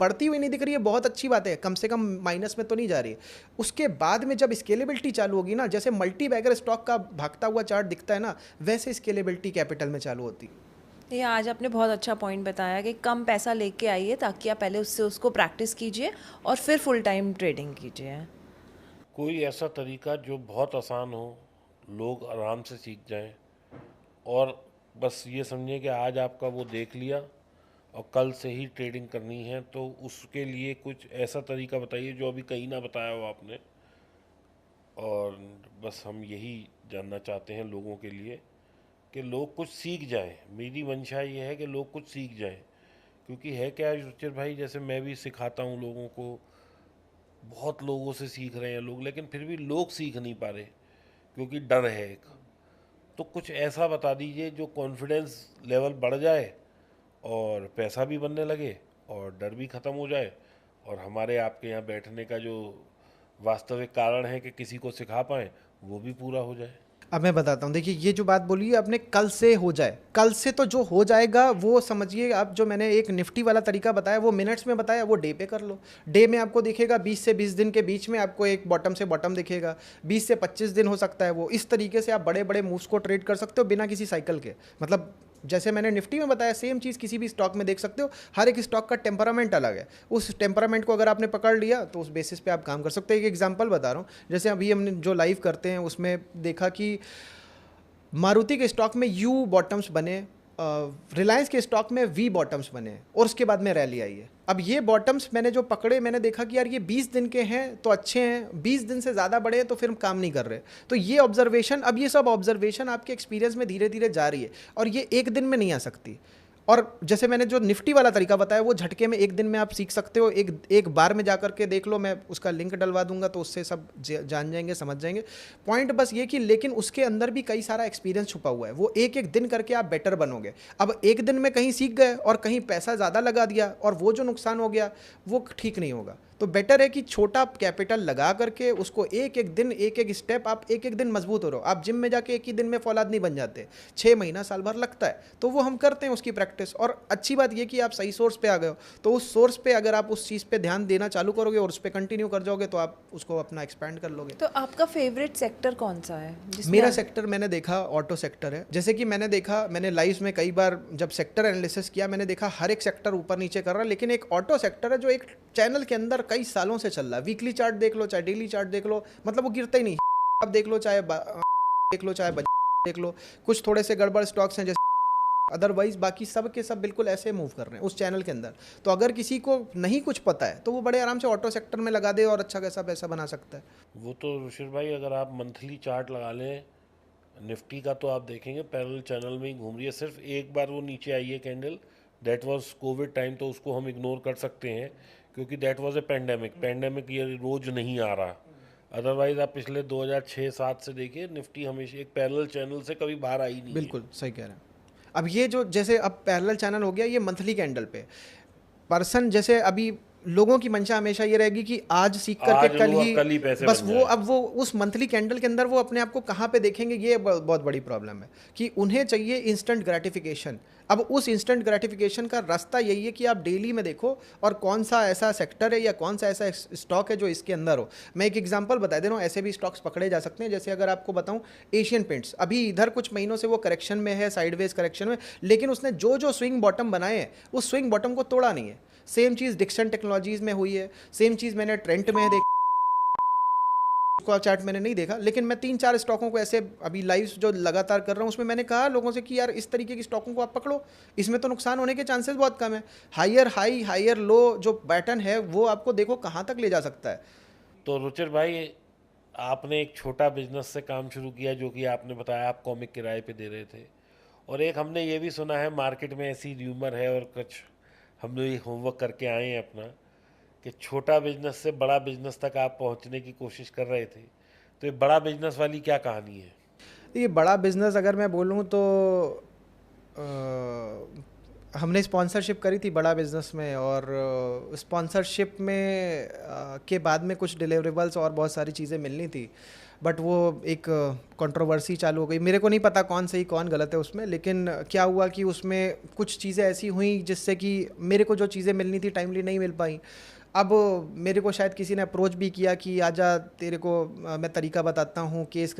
बढ़ती हुई नहीं दिख रही है, बहुत अच्छी बात है, कम से कम माइनस में तो नहीं जा रही है। उसके बाद में जब स्केलेबिलिटी चालू होगी ना, जैसे मल्टी बैगर स्टॉक का भागता हुआ चार्ट दिखता है ना, वैसे स्केलेबिलिटी कैपिटल में चालू होती है। ये आज आपने बहुत अच्छा पॉइंट बताया कि कम पैसा लेके आइए ताकि आप पहले उससे उसको प्रैक्टिस कीजिए और फिर फुल टाइम ट्रेडिंग कीजिए। कोई ऐसा तरीका जो बहुत आसान हो, लोग आराम से सीख जाएं, और बस ये समझिए कि आज आपका वो देख लिया और कल से ही ट्रेडिंग करनी है, तो उसके लिए कुछ ऐसा तरीका बताइए जो अभी कहीं ना बताया हो आपने। और बस हम यही जानना चाहते हैं लोगों के लिए कि लोग कुछ सीख जाएं। मेरी मंशा ये है कि लोग कुछ सीख जाएं, क्योंकि है क्या रुचिर भाई, जैसे मैं भी सिखाता हूँ लोगों को, बहुत लोगों से सीख रहे हैं लोग, लेकिन फिर भी लोग सीख नहीं पा रहे क्योंकि डर है एक। तो कुछ ऐसा बता दीजिए जो कॉन्फिडेंस लेवल बढ़ जाए और पैसा भी बनने लगे और डर भी ख़त्म हो जाए, और हमारे आपके यहाँ बैठने का जो वास्तविक कारण है कि किसी को सिखा पाएँ, वो भी पूरा हो जाए। अब मैं बताता हूँ, देखिए ये जो बात बोली है आपने, कल से हो जाए, कल से तो जो हो जाएगा वो समझिए आप, जो मैंने एक निफ्टी वाला तरीका बताया वो मिनट्स में बताया, वो डे पे कर लो। डे में आपको दिखेगा 20 से 20 दिन के बीच में आपको एक बॉटम से बॉटम दिखेगा, 20 से 25 दिन हो सकता है वो। इस तरीके से आप बड़े बड़े मूव्स को ट्रेड कर सकते हो बिना किसी साइकिल के। मतलब जैसे मैंने निफ्टी में बताया, सेम चीज़ किसी भी स्टॉक में देख सकते हो। हर एक स्टॉक का टेम्परामेंट अलग है, उस टेम्परामेंट को अगर आपने पकड़ लिया तो उस बेसिस पे आप काम कर सकते हो। एक एग्जांपल बता रहा हूँ, जैसे अभी हमने जो लाइव करते हैं उसमें देखा कि मारुति के स्टॉक में यू बॉटम्स बने, रिलायंस के स्टॉक में वी बॉटम्स बने, और उसके बाद में रैली आई है। अब ये बॉटम्स मैंने जो पकड़े, मैंने देखा कि यार ये 20 दिन के हैं तो अच्छे हैं, 20 दिन से ज़्यादा बड़े हैं तो फिर काम नहीं कर रहे। तो ये ऑब्जर्वेशन, अब ये सब ऑब्जर्वेशन आपके एक्सपीरियंस में धीरे धीरे जा रही है, और ये एक दिन में नहीं आ सकती। और जैसे मैंने जो निफ्टी वाला तरीका बताया वो झटके में एक दिन में आप सीख सकते हो। एक एक बार में जाकर के देख लो, मैं उसका लिंक डलवा दूंगा तो उससे सब जान जाएंगे, समझ जाएंगे। पॉइंट बस ये कि लेकिन उसके अंदर भी कई सारा एक्सपीरियंस छुपा हुआ है, वो एक एक दिन करके आप बेटर बनोगे। अब एक दिन में कहीं सीख गए और कहीं पैसा ज़्यादा लगा दिया और वो जो नुकसान हो गया वो ठीक नहीं होगा। तो बेटर है कि छोटा कैपिटल लगा करके उसको एक एक दिन, एक एक स्टेप, आप एक एक दिन मजबूत हो रहे हो। आप जिम में जाके एक ही दिन में फौलाद नहीं बन जाते, 6 महीना साल भर लगता है। तो वो हम करते हैं उसकी प्रैक्टिस। और अच्छी बात ये कि आप सही सोर्स पे आ गए हो, तो उस सोर्स पे अगर आप उस चीज़ पे ध्यान देना चालू करोगे और उस पर कंटिन्यू कर जाओगे तो आप उसको अपना एक्सपैंड कर लोगे। तो आपका फेवरेट सेक्टर कौन सा है जिसमें मेरा सेक्टर मैंने देखा ऑटो सेक्टर है। जैसे कि मैंने देखा, मैंने लाइव में कई बार जब सेक्टर एनालिसिस किया, मैंने देखा हर एक सेक्टर ऊपर नीचे कर रहा है, लेकिन एक ऑटो सेक्टर है जो एक चैनल के अंदर कई सालों से चल रहा है। वीकली चार्ट देख लो चाहे डेली चार्ट देख लो, मतलब वो गिरता ही नहीं। आप देख लो चाहे देख लो चाहे देख लो, कुछ थोड़े से गड़बड़ स्टॉक्स हैं जैसे, अदरवाइज बाकी सब के सब बिल्कुल ऐसे मूव कर रहे हैं उस चैनल के अंदर। तो अगर किसी को नहीं कुछ पता है तो वो बड़े आराम से ऑटो सेक्टर में लगा दे और अच्छा खासा पैसा बना सकता है। वो तो ऋषिर भाई, अगर आप मंथली चार्ट लगा लें निफ्टी का, तो आप देखेंगे पैरेलल चैनल में ही घूम रही है। सिर्फ एक बार वो नीचे आई है candle, that was Covid time, तो उसको हम इग्नोर कर सकते हैं क्योंकि दैट वाज ए पैंडेमिक ये रोज नहीं आ रहा। अदरवाइज आप पिछले 2006-07 से देखिए, निफ्टी हमेशा एक पैरेलल चैनल से कभी बाहर आई नहीं है। बिल्कुल सही कह रहे हैं। अब ये जो जैसे अब पैरेलल चैनल हो गया, ये मंथली कैंडल पे पर्सन, जैसे अभी लोगों की मंशा हमेशा ये रहेगी कि आज सीख करके आज कल लो और ही, कल ही पैसे बस बन वो, जाए। अब वो उस मंथली कैंडल के अंदर वो अपने आप को कहाँ पे देखेंगे, ये बहुत बड़ी प्रॉब्लम है कि उन्हें चाहिए इंस्टेंट ग्रेटिफिकेशन। अब उस इंस्टेंट ग्रेटिफिकेशन का रास्ता यही है कि आप डेली में देखो और कौन सा ऐसा सेक्टर है या कौन सा ऐसा स्टॉक है जो इसके अंदर हो। मैं एक एग्जांपल बता दे रहा हूँ, ऐसे भी स्टॉक्स पकड़े जा सकते हैं। जैसे अगर आपको बताऊँ, एशियन पेंट्स अभी इधर कुछ महीनों से वो करेक्शन में है, साइडवेज करेक्शन में, लेकिन उसने जो जो स्विंग बॉटम बनाए हैं उस स्विंग बॉटम को तोड़ा नहीं है। सेम चीज़ डिक्सन टेक्नोलॉजीज में हुई है, सेम चीज़ मैंने ट्रेंट में देखा। उसका चार्ट मैंने नहीं देखा, लेकिन मैं 3-4 स्टॉकों को ऐसे अभी लाइव जो लगातार कर रहा हूँ उसमें मैंने कहा लोगों से कि यार इस तरीके की स्टॉकों को आप पकड़ो, इसमें तो नुकसान होने के चांसेस बहुत कम है। हायर हाई हायर लो जो पैटर्न है वो आपको देखो कहाँ तक ले जा सकता है। तो रुचिर भाई, आपने एक छोटा बिजनेस से काम शुरू किया, जो कि आपने बताया आप कॉमिक किराए पे दे रहे थे, और एक हमने ये भी सुना है मार्केट में ऐसी र्यूमर है, और कुछ हम लोग ये होमवर्क करके आए हैं अपना, कि छोटा बिजनेस से बड़ा बिजनेस तक आप पहुंचने की कोशिश कर रहे थे। तो ये बड़ा बिजनेस वाली क्या कहानी है? ये बड़ा बिजनेस अगर मैं बोलूँ तो हमने स्पॉन्सरशिप करी थी बड़ा बिजनेस में, और स्पॉन्सरशिप में के बाद में कुछ डिलीवरेबल्स और बहुत सारी चीज़ें मिलनी थी, बट वो एक कंट्रोवर्सी चालू हो गई। मेरे को नहीं पता कौन सही कौन गलत है उसमें, लेकिन क्या हुआ कि उसमें कुछ चीज़ें ऐसी हुई जिससे कि मेरे को जो चीज़ें मिलनी थी टाइमली नहीं मिल पाई। अब मेरे को शायद किसी ने अप्रोच भी किया कि आजा तेरे को मैं तरीका बताता हूँ, केस कर